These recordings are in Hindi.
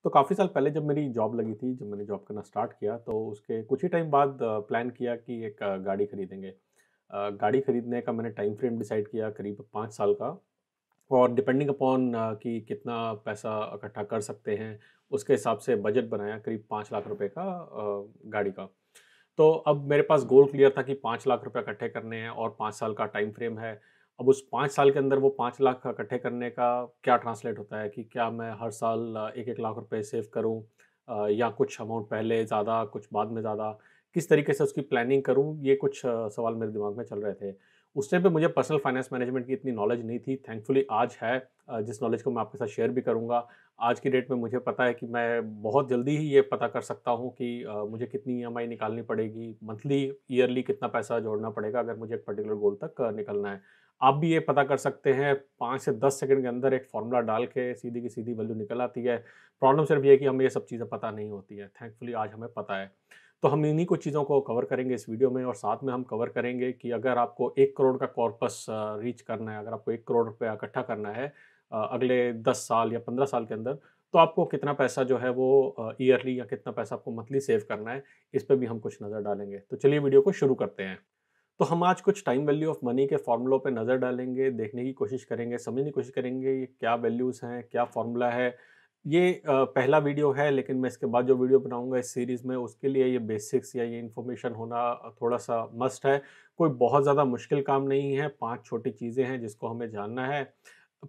तो काफ़ी साल पहले जब मेरी जॉब लगी थी, जब मैंने जॉब करना स्टार्ट किया, तो उसके कुछ ही टाइम बाद प्लान किया कि एक गाड़ी खरीदेंगे। गाड़ी खरीदने का मैंने टाइम फ्रेम डिसाइड किया करीब 5 साल का। और डिपेंडिंग अपॉन कि कितना पैसा इकट्ठा कर सकते हैं, उसके हिसाब से बजट बनाया करीब 5 लाख रुपए का गाड़ी का। तो अब मेरे पास गोल क्लियर था कि 5 लाख रुपए इकट्ठे करने हैं और 5 साल का टाइम फ्रेम है। अब उस 5 साल के अंदर वो 5 लाख इकट्ठे करने का क्या ट्रांसलेट होता है कि क्या मैं हर साल 1-1 लाख रुपए सेव करूँ, या कुछ अमाउंट पहले ज़्यादा, कुछ बाद में ज़्यादा, किस तरीके से उसकी प्लानिंग करूँ, ये कुछ सवाल मेरे दिमाग में चल रहे थे। उस टाइम पे मुझे पर्सनल फाइनेंस मैनेजमेंट की इतनी नॉलेज नहीं थी, थैंकफुली आज है, जिस नॉलेज को मैं आपके साथ शेयर भी करूँगा। आज की डेट में मुझे पता है कि मैं बहुत जल्दी ही ये पता कर सकता हूँ कि मुझे कितनी ईएमआई निकालनी पड़ेगी, मंथली, ईयरली कितना पैसा जोड़ना पड़ेगा अगर मुझे एक पर्टिकुलर गोल तक निकलना है। आप भी ये पता कर सकते हैं 5 से 10 सेकंड के अंदर एक फ़ॉर्मूला डाल के सीधी की सीधी वैल्यू निकल आती है। प्रॉब्लम सिर्फ़ ये है कि हमें ये सब चीज़ें पता नहीं होती हैं। थैंकफुली आज हमें पता है। तो हम इन्हीं कुछ चीज़ों को कवर करेंगे इस वीडियो में और साथ में हम कवर करेंगे कि अगर आपको 1 करोड़ का कॉर्पस रीच करना है, अगर आपको 1 करोड़ रुपया इकट्ठा करना है अगले 10 साल या 15 साल के अंदर, तो आपको कितना पैसा जो है वो ईयरली या कितना पैसा आपको मंथली सेव करना है, इस पे भी हम कुछ नज़र डालेंगे। तो चलिए वीडियो को शुरू करते हैं। तो हम आज कुछ टाइम वैल्यू ऑफ मनी के फ़ॉर्मूलों पे नज़र डालेंगे, देखने की कोशिश करेंगे, समझने की कोशिश करेंगे ये क्या वैल्यूज़ हैं, क्या फ़ॉर्मूला है। ये पहला वीडियो है, लेकिन मैं इसके बाद जो वीडियो बनाऊँगा इस सीरीज़ में उसके लिए ये बेसिक्स या ये इन्फॉर्मेशन होना थोड़ा-सा मस्ट है। कोई बहुत ज़्यादा मुश्किल काम नहीं है, 5 छोटी चीज़ें हैं जिसको हमें जानना है।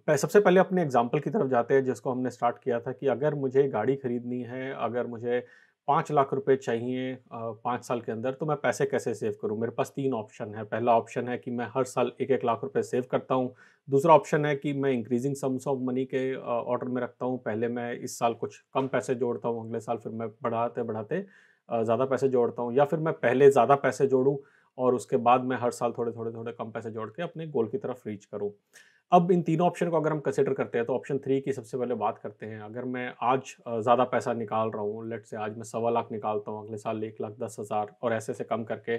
सबसे पहले अपने एग्ज़ाम्पल की तरफ जाते हैं जिसको हमने स्टार्ट किया था कि अगर मुझे गाड़ी खरीदनी है, अगर मुझे 5 लाख रुपए चाहिए 5 साल के अंदर, तो मैं पैसे कैसे सेव करूँ? मेरे पास 3 ऑप्शन है। पहला ऑप्शन है कि मैं हर साल 1-1 लाख रुपए सेव करता हूँ। दूसरा ऑप्शन है कि मैं इंक्रीज़िंग सम्स ऑफ मनी के ऑर्डर में रखता हूँ। पहले मैं इस साल कुछ कम पैसे जोड़ता हूँ, अगले साल फिर मैं बढ़ाते-बढ़ाते ज़्यादा पैसे जोड़ता हूँ, या फिर मैं पहले ज़्यादा पैसे जोड़ूँ और उसके बाद मैं हर साल थोड़े-थोड़े कम पैसे जोड़ के अपने गोल की तरफ रीच करूँ। अब इन तीनों ऑप्शन को अगर हम कंसिडर करते हैं, तो ऑप्शन 3 की सबसे पहले बात करते हैं। अगर मैं आज ज़्यादा पैसा निकाल रहा हूँ, लेट्स से आज मैं सवा लाख निकालता हूँ, अगले साल 1,10,000 और ऐसे-ऐसे कम करके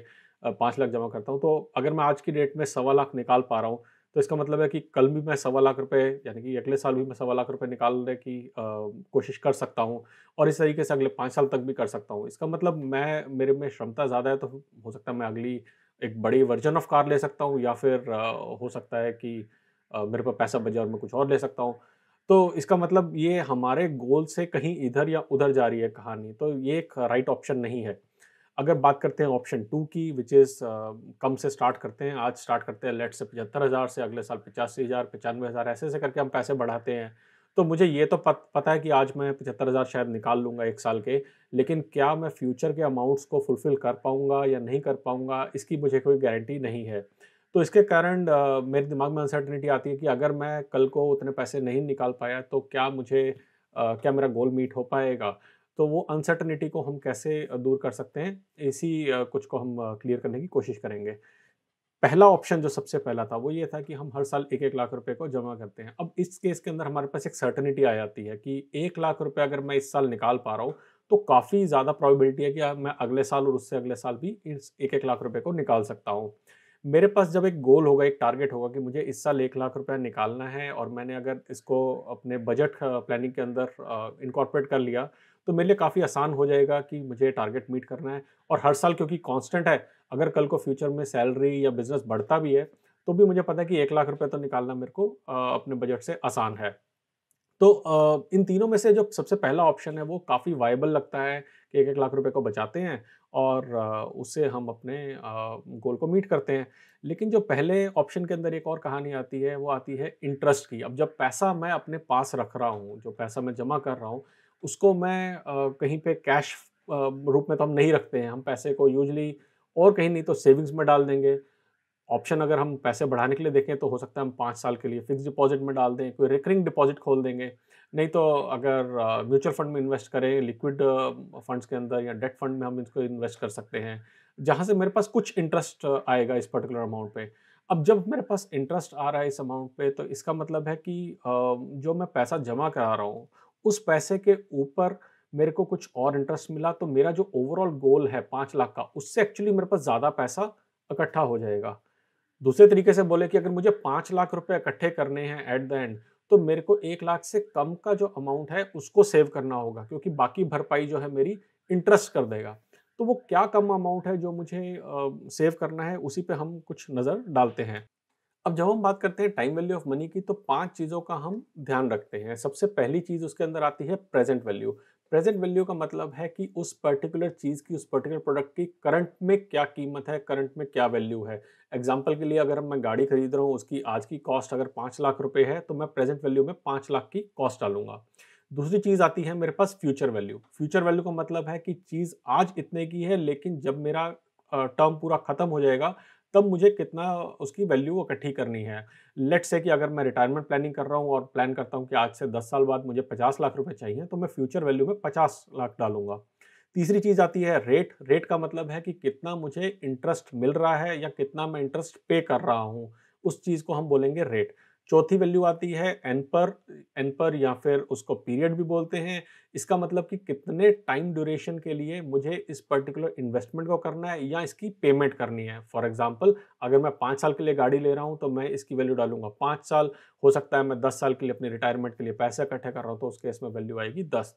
5 लाख जमा करता हूँ। तो अगर मैं आज की डेट में सवा लाख निकाल पा रहा हूँ, तो इसका मतलब है कि कल भी मैं सवा लाख रुपए, यानी कि अगले साल भी मैं सवा लाख रुपए निकालने की कोशिश कर सकता हूँ और इस तरीके से अगले 5 साल तक भी कर सकता हूँ। इसका मतलब मैं मेरे में क्षमता ज़्यादा है, तो हो सकता है मैं अगली एक बड़ी वर्ज़न ऑफ कार ले सकता हूँ, या फिर हो सकता है कि मेरे पास पैसा बच जाए और मैं कुछ और ले सकता हूँ। तो इसका मतलब ये हमारे गोल से कहीं इधर या उधर जा रही है कहानी, तो ये एक राइट ऑप्शन नहीं है। अगर बात करते हैं ऑप्शन 2 की, व्हिच इज़ कम से स्टार्ट करते हैं, आज स्टार्ट करते हैं लेट्स से 75,000 से, अगले साल 85,000, 95,000 ऐसे-ऐसे करके हम पैसे बढ़ाते हैं। तो मुझे ये तो पता है कि आज मैं 75,000 शायद निकाल लूँगा 1 साल के, लेकिन क्या मैं फ्यूचर के अमाउंट्स को फुलफ़िल कर पाऊँगा या नहीं कर पाऊँगा, इसकी मुझे कोई गारंटी नहीं है। तो इसके कारण मेरे दिमाग में अनसर्टेनिटी आती है कि अगर मैं कल को उतने पैसे नहीं निकाल पाया, तो क्या मुझे क्या मेरा गोल मीट हो पाएगा? तो वो अनसर्टेनिटी को हम कैसे दूर कर सकते हैं, इसी कुछ को हम क्लियर करने की कोशिश करेंगे। पहला ऑप्शन जो सबसे पहला था, वो ये था कि हम हर साल 1-1 लाख रुपए को जमा करते हैं। अब इस केस के अंदर हमारे पास एक सर्टेनिटी आ जाती है कि 1 लाख रुपए अगर मैं इस साल निकाल पा रहा हूँ, तो काफ़ी ज़्यादा प्रोबेबिलिटी है कि मैं अगले साल और उससे अगले साल भी इस 1-1 लाख रुपए को निकाल सकता हूँ। मेरे पास जब एक गोल होगा, एक टारगेट होगा कि मुझे इस साल 1 लाख रुपया निकालना है और मैंने अगर इसको अपने बजट प्लानिंग के अंदर इनकॉर्पोरेट कर लिया, तो मेरे लिए काफ़ी आसान हो जाएगा कि मुझे टारगेट मीट करना है। और हर साल क्योंकि कांस्टेंट है, अगर कल को फ्यूचर में सैलरी या बिज़नेस बढ़ता भी है, तो भी मुझे पता है कि 1 लाख रुपए तो निकालना मेरे को अपने बजट से आसान है। तो इन तीनों में से जो सबसे पहला ऑप्शन है वो काफ़ी वाएबल लगता है कि 1-1 लाख रुपए को बचाते हैं और उससे हम अपने गोल को मीट करते हैं। लेकिन जो पहले ऑप्शन के अंदर एक और कहानी आती है, वो आती है इंटरेस्ट की। अब जब पैसा मैं अपने पास रख रहा हूँ, जो पैसा मैं जमा कर रहा हूँ, उसको मैं कहीं पे कैश रूप में तो हम नहीं रखते हैं। हम पैसे को यूजुअली और कहीं नहीं तो सेविंग्स में डाल देंगे। ऑप्शन अगर हम पैसे बढ़ाने के लिए देखें, तो हो सकता है हम 5 साल के लिए फिक्स्ड डिपॉज़िट में डाल दें, कोई रिकरिंग डिपॉज़िट खोल देंगे। नहीं तो अगर म्यूचुअल फंड में इन्वेस्ट करें, लिक्विड फंड्स के अंदर या डेट फंड में हम इसको इन्वेस्ट कर सकते हैं, जहाँ से मेरे पास कुछ इंटरेस्ट आएगा इस पर्टिकुलर अमाउंट पे। अब जब मेरे पास इंटरेस्ट आ रहा है इस अमाउंट पे, तो इसका मतलब है कि जो मैं पैसा जमा करा रहा हूँ, उस पैसे के ऊपर मेरे को कुछ और इंटरेस्ट मिला, तो मेरा जो ओवरऑल गोल है 5 लाख का, उससे एक्चुअली मेरे पास ज़्यादा पैसा इकट्ठा हो जाएगा। दूसरे तरीके से बोले कि अगर मुझे 5 लाख रुपए इकट्ठे करने हैं एट द एंड, तो मेरे को 1 लाख से कम का जो अमाउंट है उसको सेव करना होगा, क्योंकि बाकी भरपाई जो है मेरी इंटरेस्ट कर देगा। तो वो क्या कम अमाउंट है जो मुझे सेव करना है, उसी पे हम कुछ नज़र डालते हैं। अब जब हम बात करते हैं टाइम वैल्यू ऑफ मनी की, तो 5 चीज़ों का हम ध्यान रखते हैं। सबसे पहली चीज़ उसके अंदर आती है प्रेज़ेंट वैल्यू। प्रेज़ेंट वैल्यू का मतलब है कि उस पर्टिकुलर चीज़ की, उस पर्टिकुलर प्रोडक्ट की करंट में क्या कीमत है, करंट में क्या वैल्यू है। एग्ज़ाम्पल के लिए अगर मैं गाड़ी खरीद रहा हूँ, उसकी आज की कॉस्ट अगर 5 लाख रुपए है, तो मैं प्रेज़ेंट वैल्यू में 5 लाख की कॉस्ट डालूँगा। दूसरी चीज़ आती है मेरे पास फ्यूचर वैल्यू। फ्यूचर वैल्यू का मतलब है कि चीज़ आज इतने की है, लेकिन जब मेरा टर्म पूरा खत्म हो जाएगा, तब मुझे कितना उसकी वैल्यू इकट्ठी करनी है। लेट्स से कि अगर मैं रिटायरमेंट प्लानिंग कर रहा हूँ और प्लान करता हूँ कि आज से 10 साल बाद मुझे 50 लाख रुपए चाहिए, तो मैं फ्यूचर वैल्यू में 50 लाख डालूँगा। तीसरी चीज़ आती है रेट। रेट का मतलब है कि कितना मुझे इंटरेस्ट मिल रहा है या कितना मैं इंटरेस्ट पे कर रहा हूँ, उस चीज़ को हम बोलेंगे रेट। चौथी वैल्यू आती है एन पर या फिर उसको पीरियड भी बोलते हैं। इसका मतलब कि कितने टाइम ड्यूरेशन के लिए मुझे इस पर्टिकुलर इन्वेस्टमेंट को करना है या इसकी पेमेंट करनी है। फॉर एग्ज़ाम्पल, अगर मैं 5 साल के लिए गाड़ी ले रहा हूँ, तो मैं इसकी वैल्यू डालूँगा 5 साल। हो सकता है मैं 10 साल के लिए अपनी रिटायरमेंट के लिए पैसे इकट्ठे कर रहा हूँ, तो उस केस में वैल्यू आएगी 10।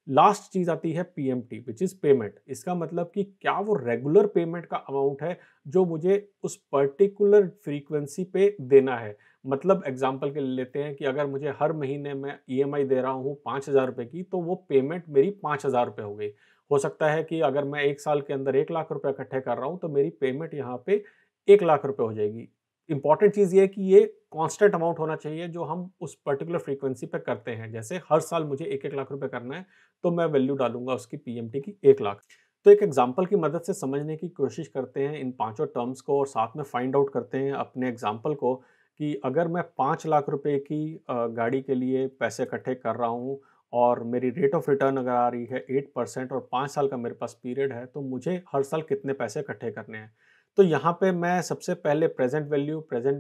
लास्ट चीज़ आती है पीएमटी व्हिच इज़ पेमेंट। इसका मतलब कि क्या वो रेगुलर पेमेंट का अमाउंट है जो मुझे उस पर्टिकुलर फ्रीक्वेंसी पे देना है। मतलब एग्ज़ाम्पल के लिए लेते हैं कि अगर मुझे हर महीने मैं ईएमआई दे रहा हूँ 5,000 रुपए की, तो वो पेमेंट मेरी 5,000 रुपए हो गई। हो सकता है कि अगर मैं 1 साल के अंदर 1 लाख रुपए इकट्ठे कर रहा हूँ, तो मेरी पेमेंट यहाँ पे 1 लाख रुपए हो जाएगी। इम्पोर्टेंट चीज़ ये है कि ये कांस्टेंट अमाउंट होना चाहिए जो हम उस पर्टिकुलर फ्रीक्वेंसी पे करते हैं। जैसे हर साल मुझे 1-1 लाख रुपए करना है, तो मैं वैल्यू डालूँगा उसकी पीएमटी की 1 लाख। तो एक एग्ज़ाम्पल की मदद से समझने की कोशिश करते हैं इन पाँचों टर्म्स को, और साथ में फाइंड आउट करते हैं अपने एग्ज़ाम्पल को कि अगर मैं 5 लाख रुपए की गाड़ी के लिए पैसे इकट्ठे कर रहा हूँ और मेरी रेट ऑफ रिटर्न अगर आ रही है 8% और 5 साल का मेरे पास पीरियड है, तो मुझे हर साल कितने पैसे इकट्ठे करने हैं। तो यहाँ पे मैं सबसे पहले प्रेज़ेंट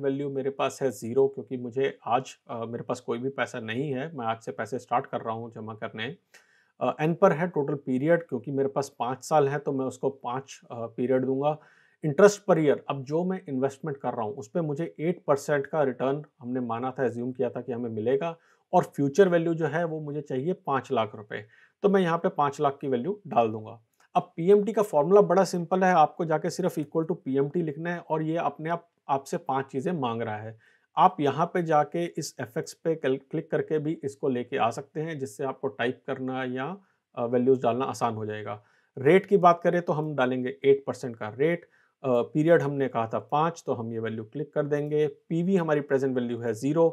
वैल्यू मेरे पास है 0, क्योंकि मुझे आज मेरे पास कोई भी पैसा नहीं है, मैं आज से पैसे स्टार्ट कर रहा हूँ जमा करने। एन पर है टोटल पीरियड, क्योंकि मेरे पास 5 साल है, तो मैं उसको 5 पीरियड दूँगा। इंटरेस्ट पर ईयर, अब जो मैं इन्वेस्टमेंट कर रहा हूँ, उसपे मुझे 8% का रिटर्न हमने माना था, अज़्यूम किया था कि हमें मिलेगा, और फ्यूचर वैल्यू जो है वो मुझे चाहिए 5 लाख रुपए। तो मैं यहाँ पे 5 लाख की वैल्यू डाल दूँगा। अब पीएमटी का फ़ॉर्मूला बड़ा सिंपल है, आपको जाके सिर्फ़ इक्वल टू पीएमटी लिखना है, और ये अपने आप आपसे 5 चीज़ें माँग रहा है। आप यहाँ पे जाके इस एफएक्स पे क्लिक करके भी इसको लेके आ सकते हैं, जिससे आपको टाइप करना या वैल्यूज़ डालना आसान हो जाएगा। रेट की बात करें तो हम डालेंगे 8% का रेट। पीरियड हमने कहा था 5, तो हम ये वैल्यू क्लिक कर देंगे। पीवी हमारी प्रेज़ेंट वैल्यू है 0,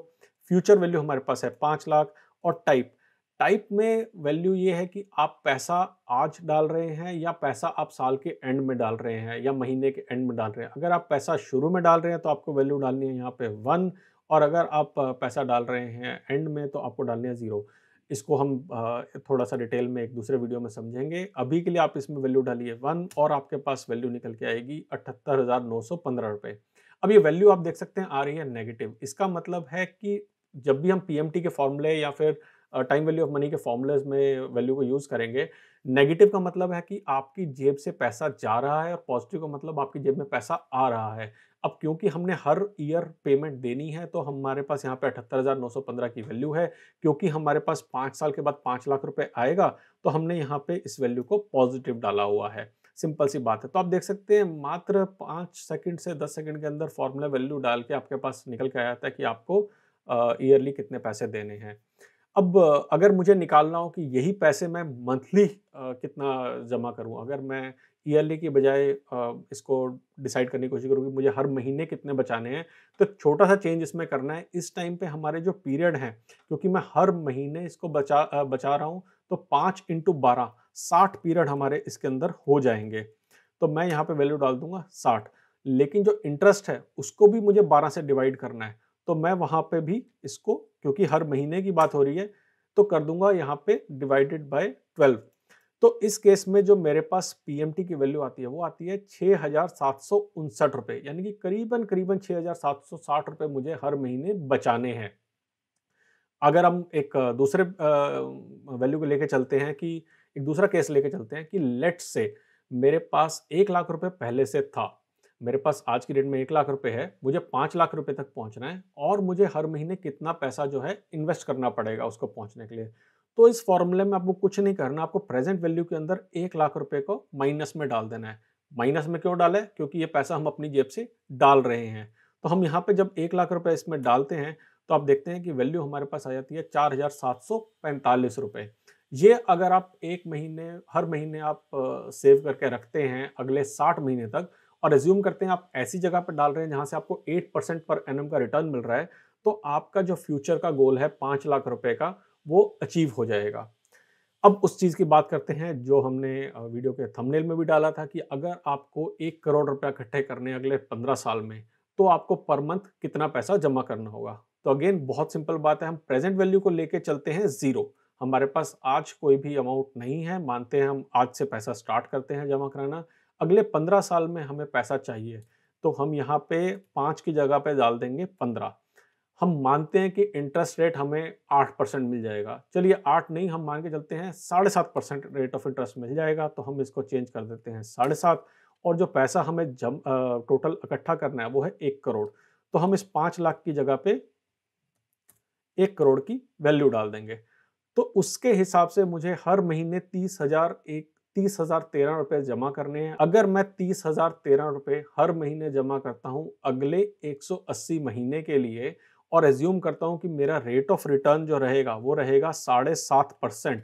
फ्यूचर वैल्यू हमारे पास है 5 लाख, और टाइप टाइप में वैल्यू ये है कि आप पैसा आज डाल रहे हैं या पैसा आप साल के एंड में डाल रहे हैं या महीने के एंड में डाल रहे हैं। अगर आप पैसा शुरू में डाल रहे हैं, तो आपको वैल्यू डालनी है यहाँ पे 1, और अगर आप पैसा डाल रहे हैं एंड में, तो आपको डालनी है 0। इसको हम थोड़ा-सा डिटेल में एक दूसरे वीडियो में समझेंगे। अभी के लिए आप इसमें वैल्यू डालिए 1, और आपके पास वैल्यू निकल के आएगी 78,915 रुपए। अब ये वैल्यू आप देख सकते हैं आ रही है नेगेटिव। इसका मतलब है कि जब भी हम पीएमटी के फ़ॉर्मूले या फिर टाइम वैल्यू ऑफ मनी के फ़ॉर्मूलाज़ में वैल्यू को यूज़ करेंगे, नेगेटिव का मतलब है कि आपकी जेब से पैसा जा रहा है, और पॉज़िटिव का मतलब आपकी जेब में पैसा आ रहा है। अब क्योंकि हमने हर ईयर पेमेंट देनी है, तो हमारे पास यहाँ पे 78,915 की वैल्यू है। क्योंकि हमारे पास 5 साल के बाद 5 लाख रुपए आएगा, तो हमने यहाँ पे इस वैल्यू को पॉज़िटिव डाला हुआ है। सिंपल सी बात है। तो आप देख सकते हैं मात्र 5 सेकंड से 10 सेकंड के अंदर फ़ॉर्मूला वैल्यू डाल के आपके पास निकल के आ जाता है कि आपको ईयरली कितने पैसे देने हैं। अब अगर मुझे निकालना हो कि यही पैसे मैं मंथली कितना जमा करूँ, अगर मैं ईयरली की बजाय इसको डिसाइड करने की कोशिश करूँ कि मुझे हर महीने कितने बचाने हैं, तो छोटा-सा चेंज इसमें करना है। इस टाइम पे हमारे जो पीरियड हैं, क्योंकि मैं हर महीने इसको बचा रहा हूँ, तो 5 इंटू 12 60 पीरियड हमारे इसके अंदर हो जाएँगे। तो मैं यहाँ पे वैल्यू डाल दूँगा 60, लेकिन जो इंटरेस्ट है, उसको भी मुझे 12 से डिवाइड करना है। तो मैं वहाँ पे भी इसको, क्योंकि हर महीने की बात हो रही है, तो कर दूँगा यहाँ पे डिवाइडेड बाय 12। तो इस केस में जो मेरे पास पीएमटी की वैल्यू आती है, वो आती है ₹6,759, यानी कि करीबन-करीबन ₹6,760 मुझे हर महीने बचाने हैं। अगर हम एक दूसरे वैल्यू को लेके चलते हैं कि एक दूसरा केस लेके चलते हैं कि लेट्स से मेरे पास 1 लाख रुपए पहले से था। मेरे पास आज की डेट में 1 लाख रुपए है, मुझे 5 लाख रुपए तक पहुँचना है और मुझे हर महीने कितना पैसा जो है इन्वेस्ट करना पड़ेगा उसको पहुँचने के लिए। तो इस फ़ॉर्मूले में आपको कुछ नहीं करना, आपको प्रेज़ेंट वैल्यू के अंदर 1 लाख रुपए को माइनस में डाल देना है। माइनस में क्यों डाला है? क्योंकि ये पैसा हम अपनी जेब से डाल रहे हैं। तो हम यहाँ पे जब 1 लाख रुपए इसमें डालते हैं, तो आप देखते हैं कि वैल्यू हमारे पास आ जाती है ₹4745। ये अगर आप 1 महीने हर महीने आप सेव करके रखते हैं अगले 60 महीने तक और अज़्यूम करते हैं आप ऐसी जगह पे डाल रहे हैं जहाँ से आपको 8% पर एनम का रिटर्न मिल रहा है, तो आपका जो फ्यूचर का गोल है 5 लाख रुपए का, वो अचीव हो जाएगा। अब उस चीज़ की बात करते हैं जो हमने वीडियो के थंबनेल में भी डाला था कि अगर आपको 1 करोड़ रुपया इकट्ठे करने हैं अगले 15 साल में, तो आपको पर मंथ कितना पैसा जमा करना होगा। तो अगेन बहुत सिंपल बात है, हम प्रेज़ेंट वैल्यू को लेके चलते हैं ज़ीरो। हमारे पास आज कोई भी अमाउंट नहीं है, मानते हैं हम आज से पैसा स्टार्ट करते हैं जमा कराना। अगले 15 साल में हमें पैसा चाहिए, तो हम यहाँ पे 5 की जगह पे डाल देंगे 15। हम मानते हैं कि इंटरेस्ट रेट हमें 8% मिल जाएगा। चलिए 8 नहीं, हम मान के चलते हैं 7.5% रेट ऑफ इंटरेस्ट मिल जाएगा, तो हम इसको चेंज कर देते हैं 7.5 और जो पैसा हमें टोटल इकट्ठा करना है वो है 1 करोड़। तो हम इस 5 लाख की जगह पे 1 करोड़ की वैल्यू डाल देंगे। तो उसके हिसाब से मुझे हर महीने 30,013 रुपए जमा करने हैं। अगर मैं 30,013 रुपए हर महीने जमा करता हूँ अगले 180 महीने के लिए और एज्यूम करता हूँ कि मेरा रेट ऑफ रिटर्न जो रहेगा वो रहेगा 7.5%,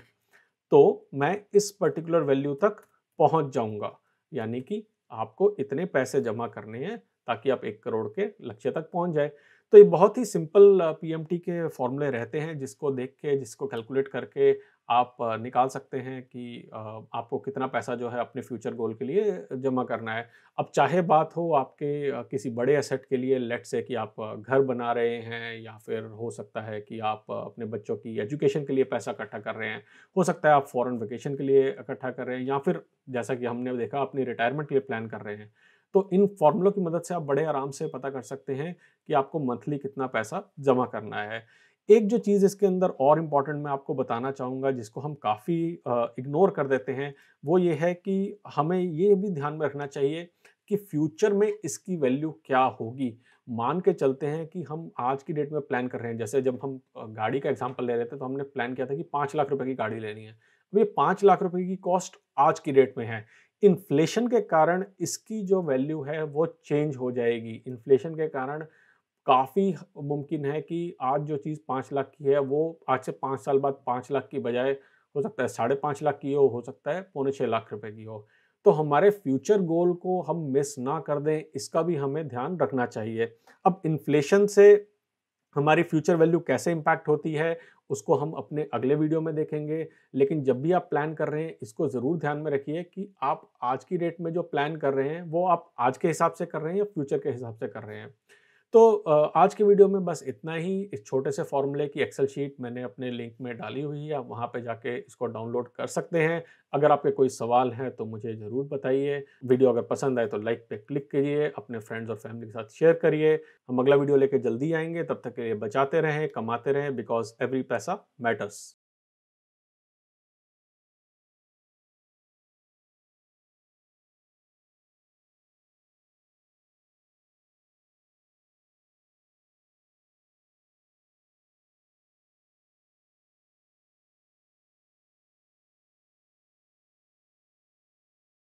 तो मैं इस पर्टिकुलर वैल्यू तक पहुंच जाऊंगा। यानी कि आपको इतने पैसे जमा करने हैं ताकि आप 1 करोड़ के लक्ष्य तक पहुंच जाए। तो ये बहुत ही सिंपल पीएमटी के फॉर्मूले रहते हैं जिसको देख के, जिसको कैलकुलेट करके आप निकाल सकते हैं कि आपको कितना पैसा जो है अपने फ्यूचर गोल के लिए जमा करना है। अब चाहे बात हो आपके किसी बड़े एसेट के लिए, लेट्स से कि आप घर बना रहे हैं या फिर हो सकता है कि आप अपने बच्चों की एजुकेशन के लिए पैसा इकट्ठा कर रहे हैं। हो सकता है आप फॉरेन वेकेशन के लिए इकट्ठा कर रहे हैं या फिर जैसा कि हमने देखा अपनी रिटायरमेंट के लिए प्लान कर रहे हैं। तो इन फॉर्मूलों की मदद से आप बड़े आराम से पता कर सकते हैं कि आपको मंथली कितना पैसा जमा करना है। एक जो चीज़ इसके अंदर और इम्पोर्टेंट मैं आपको बताना चाहूँगा जिसको हम काफ़ी इग्नोर कर देते हैं, वो ये है कि हमें ये भी ध्यान में रखना चाहिए कि फ्यूचर में इसकी वैल्यू क्या होगी। मान के चलते हैं कि हम आज की डेट में प्लान कर रहे हैं, जैसे जब हम गाड़ी का एग्ज़ाम्पल ले रहे थे तो हमने प्लान किया था कि 5 लाख रुपए की गाड़ी लेनी है। अब ये 5 लाख रुपए की कॉस्ट आज की डेट में है। इन्फ्लेशन के कारण इसकी जो वैल्यू है वो चेंज हो जाएगी। इन्फ्लेशन के कारण काफ़ी मुमकिन है कि आज जो चीज़ 5 लाख की है वो आज से 5 साल बाद 5 लाख की बजाय हो सकता है 5.5 लाख की हो सकता है पौने 6 लाख रुपए की हो। तो हमारे फ्यूचर गोल को हम मिस ना कर दें, इसका भी हमें ध्यान रखना चाहिए। अब इन्फ्लेशन से हमारी फ्यूचर वैल्यू कैसे इम्पैक्ट होती है, उसको हम अपने अगले वीडियो में देखेंगे। लेकिन जब भी आप प्लान कर रहे हैं, इसको ज़रूर ध्यान में रखिए कि आप आज की डेट में जो प्लान कर रहे हैं, वो आप आज के हिसाब से कर रहे हैं या फ्यूचर के हिसाब से कर रहे हैं। तो आज के वीडियो में बस इतना ही। इस छोटे से फॉर्मूले की एक्सेल शीट मैंने अपने लिंक में डाली हुई है, आप वहाँ पे जाके इसको डाउनलोड कर सकते हैं। अगर आपके कोई सवाल हैं तो मुझे ज़रूर बताइए। वीडियो अगर पसंद आए तो लाइक पे क्लिक कीजिए, अपने फ्रेंड्स और फैमिली के साथ शेयर करिए। हम अगला वीडियो लेके जल्दी आएँगे, तब तक के लिए बचाते रहें, कमाते रहें बिकॉज़ एवरी पैसा मैटर्स।